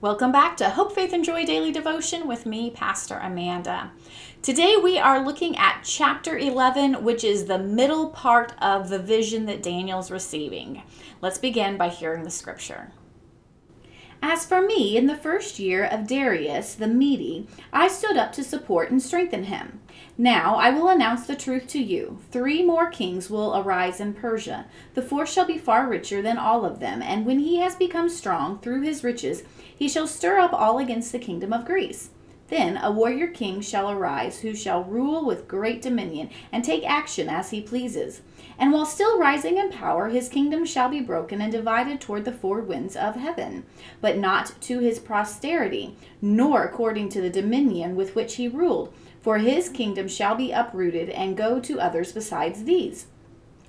Welcome back to Hope, Faith, and Joy Daily Devotion with me, Pastor Amanda. Today we are looking at chapter 11, which is the middle part of the vision that Daniel's receiving. Let's begin by hearing the scripture. As for me, in the first year of Darius the Mede, I stood up to support and strengthen him. Now I will announce the truth to you. 3 more kings will arise in Persia. The fourth shall be far richer than all of them, and when he has become strong through his riches, he shall stir up all against the kingdom of Greece. Then a warrior king shall arise, who shall rule with great dominion, and take action as he pleases. And while still rising in power, his kingdom shall be broken and divided toward the 4 winds of heaven, but not to his posterity, nor according to the dominion with which he ruled. For his kingdom shall be uprooted, and go to others besides these.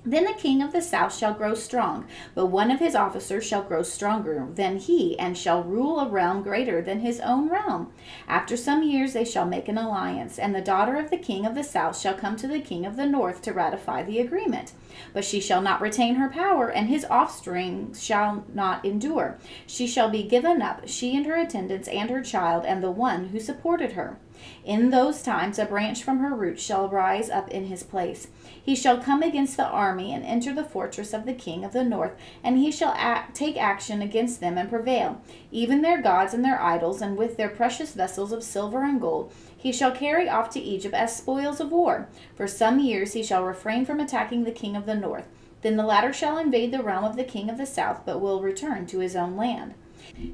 Then the king of the south shall grow strong, but one of his officers shall grow stronger than he, and shall rule a realm greater than his own realm. After some years they shall make an alliance, and the daughter of the king of the south shall come to the king of the north to ratify the agreement. But she shall not retain her power, and his offspring shall not endure. She shall be given up, she and her attendants and her child, and the one who supported her. In those times a branch from her roots shall rise up in his place. He shall come against the army and enter the fortress of the king of the north, and he shall take action against them and prevail. Even their gods and their idols, and with their precious vessels of silver and gold, he shall carry off to Egypt as spoils of war. For some years he shall refrain from attacking the king of the north. Then the latter shall invade the realm of the king of the south, but will return to his own land.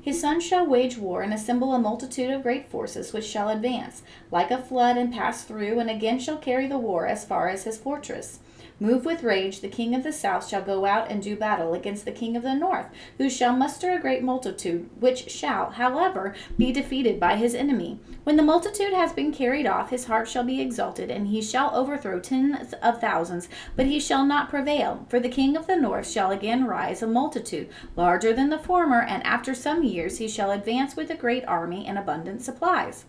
His sons shall wage war and assemble a multitude of great forces, which shall advance like a flood and pass through, and again shall carry the war as far as his fortress. Moved with rage, the king of the south shall go out and do battle against the king of the north, who shall muster a great multitude, which shall, however, be defeated by his enemy. When the multitude has been carried off, his heart shall be exalted, and he shall overthrow tens of thousands, but he shall not prevail. For the king of the north shall again rise, a multitude larger than the former, and after some years he shall advance with a great army and abundant supplies.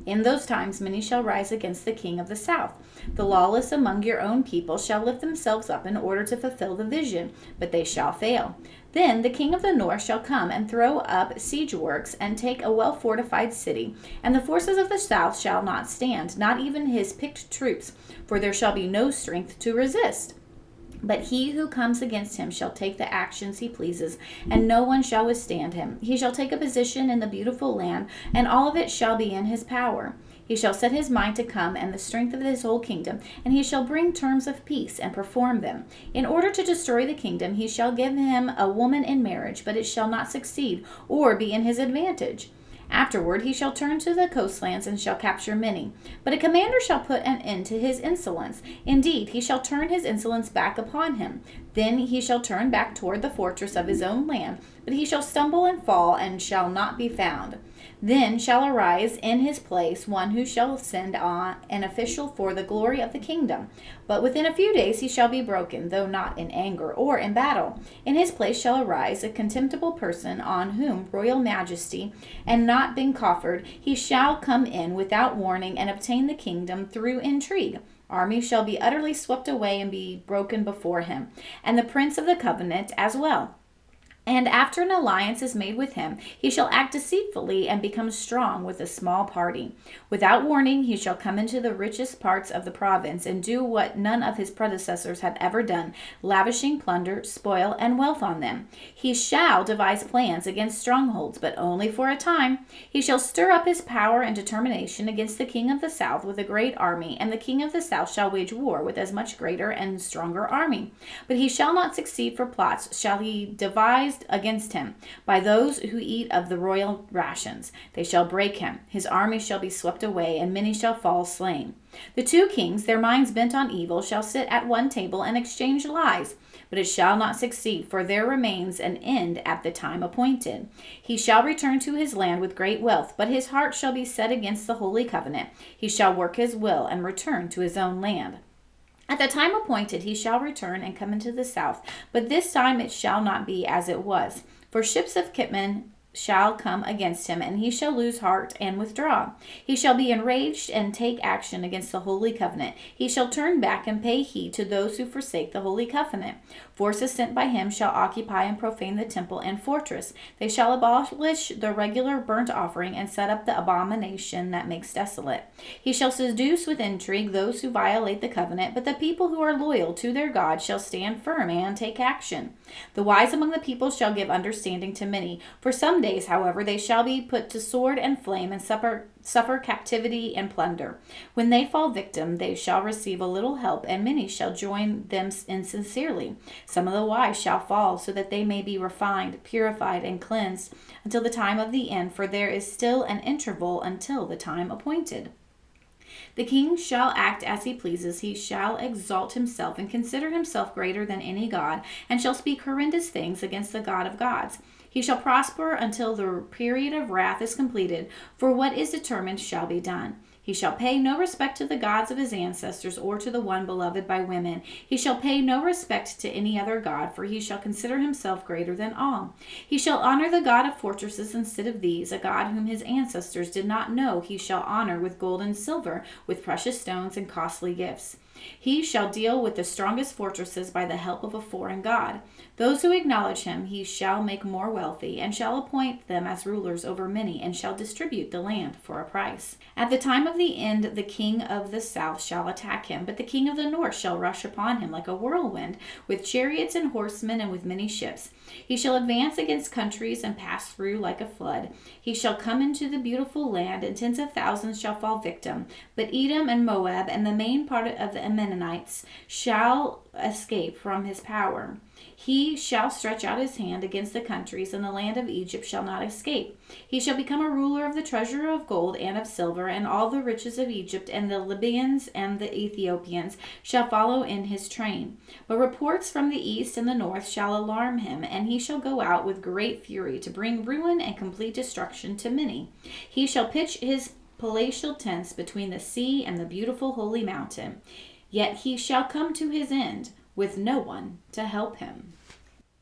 In those times many shall rise against the king of the south. The lawless among your own people shall lift themselves up in order to fulfill the vision, but they shall fail. Then the king of the north shall come and throw up siege works and take a well-fortified city, and the forces of the south shall not stand, not even his picked troops, for there shall be no strength to resist. But he who comes against him shall take the actions he pleases, and no one shall withstand him. He shall take a position in the beautiful land, and all of it shall be in his power. He shall set his mind to come and the strength of his whole kingdom, and he shall bring terms of peace and perform them. In order to destroy the kingdom, he shall give him a woman in marriage, but it shall not succeed or be in his advantage. Afterward he shall turn to the coastlands and shall capture many. But a commander shall put an end to his insolence. Indeed, he shall turn his insolence back upon him. Then he shall turn back toward the fortress of his own land, but he shall stumble and fall and shall not be found. Then shall arise in his place one who shall send on an official for the glory of the kingdom. But within a few days he shall be broken, though not in anger or in battle. In his place shall arise a contemptible person, on whom royal majesty and not been conferred, he shall come in without warning and obtain the kingdom through intrigue. Armies shall be utterly swept away and be broken before him, and the prince of the covenant as well. And after an alliance is made with him, he shall act deceitfully and become strong with a small party. Without warning, he shall come into the richest parts of the province and do what none of his predecessors had ever done, lavishing plunder, spoil, and wealth on them. He shall devise plans against strongholds, but only for a time. He shall stir up his power and determination against the king of the south with a great army, and the king of the south shall wage war with as much greater and stronger army. But he shall not succeed, for plots shall he devise against him by those who eat of the royal rations. They shall break him. His army shall be swept away, and many shall fall slain. The 2 kings, their minds bent on evil, shall sit at one table and exchange lies. But it shall not succeed, for there remains an end at the time appointed. He shall return to his land with great wealth, but his heart shall be set against the holy covenant. He shall work his will and return to his own land. At the time appointed he shall return and come into the south, but this time it shall not be as it was. For ships of Kittim shall come against him, and he shall lose heart and withdraw. He shall be enraged and take action against the holy covenant. He shall turn back and pay heed to those who forsake the holy covenant. Forces sent by him shall occupy and profane the temple and fortress. They shall abolish the regular burnt offering and set up the abomination that makes desolate. He shall seduce with intrigue those who violate the covenant, but the people who are loyal to their God shall stand firm and take action. The wise among the people shall give understanding to many. For some days, however, they shall be put to sword and flame and suffer captivity and plunder. When they fall victim, they shall receive a little help, and many shall join them insincerely. Some of the wise shall fall, so that they may be refined, purified, and cleansed until the time of the end, for there is still an interval until the time appointed. The king shall act as he pleases. He shall exalt himself and consider himself greater than any god, and shall speak horrendous things against the God of gods. He shall prosper until the period of wrath is completed, for what is determined shall be done. He shall pay no respect to the gods of his ancestors or to the one beloved by women. He shall pay no respect to any other god, for he shall consider himself greater than all. He shall honor the God of fortresses instead of these, a God whom his ancestors did not know. He shall honor with gold and silver, with precious stones and costly gifts. He shall deal with the strongest fortresses by the help of a foreign god. Those who acknowledge him he shall make more wealthy, and shall appoint them as rulers over many, and shall distribute the land for a price. At the time of the end, the king of the south shall attack him, but the king of the north shall rush upon him like a whirlwind, with chariots and horsemen and with many ships. He shall advance against countries and pass through like a flood. He shall come into the beautiful land, and tens of thousands shall fall victim. But Edom and Moab and the main part of the Ammonites shall escape from his power. He shall stretch out his hand against the countries, and the land of Egypt shall not escape. He shall become a ruler of the treasure of gold and of silver, and all the riches of Egypt, and the Libyans and the Ethiopians shall follow in his train. But reports from the east and the north shall alarm him, and he shall go out with great fury to bring ruin and complete destruction to many. He shall pitch his palatial tents between the sea and the beautiful holy mountain. Yet he shall come to his end, with no one to help him.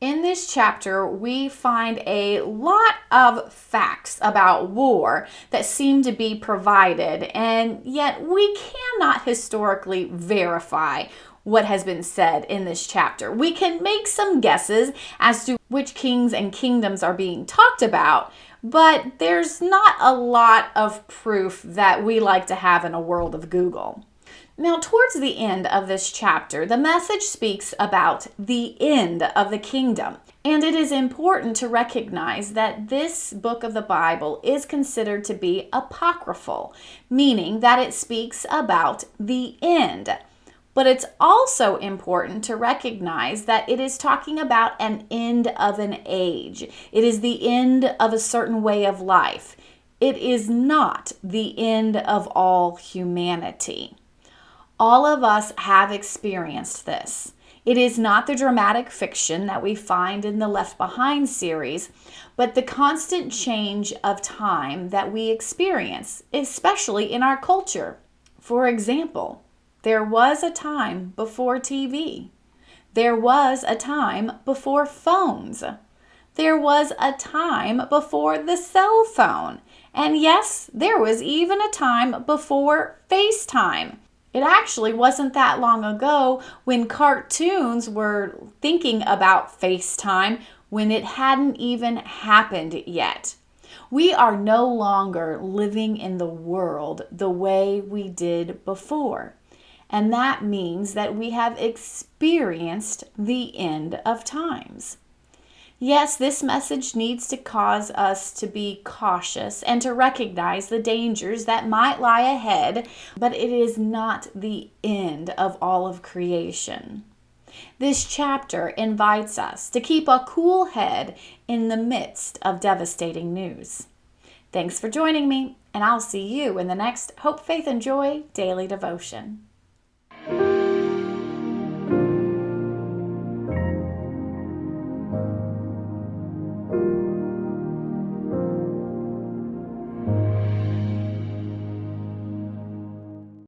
In this chapter, we find a lot of facts about war that seem to be provided, and yet we cannot historically verify what has been said in this chapter. We can make some guesses as to which kings and kingdoms are being talked about, but there's not a lot of proof that we like to have in a world of Google. Now, towards the end of this chapter, the message speaks about the end of the kingdom. And it is important to recognize that this book of the Bible is considered to be apocryphal, meaning that it speaks about the end. But it's also important to recognize that it is talking about an end of an age. It is the end of a certain way of life. It is not the end of all humanity. All of us have experienced this. It is not the dramatic fiction that we find in the Left Behind series, but the constant change of time that we experience, especially in our culture. For example, there was a time before TV. There was a time before phones. There was a time before the cell phone. And yes, there was even a time before FaceTime. It actually wasn't that long ago when cartoons were thinking about FaceTime when it hadn't even happened yet. We are no longer living in the world the way we did before. And that means that we have experienced the end of times. Yes, this message needs to cause us to be cautious and to recognize the dangers that might lie ahead, but it is not the end of all of creation. This chapter invites us to keep a cool head in the midst of devastating news. Thanks for joining me, and I'll see you in the next Hope, Faith, and Joy Daily Devotion.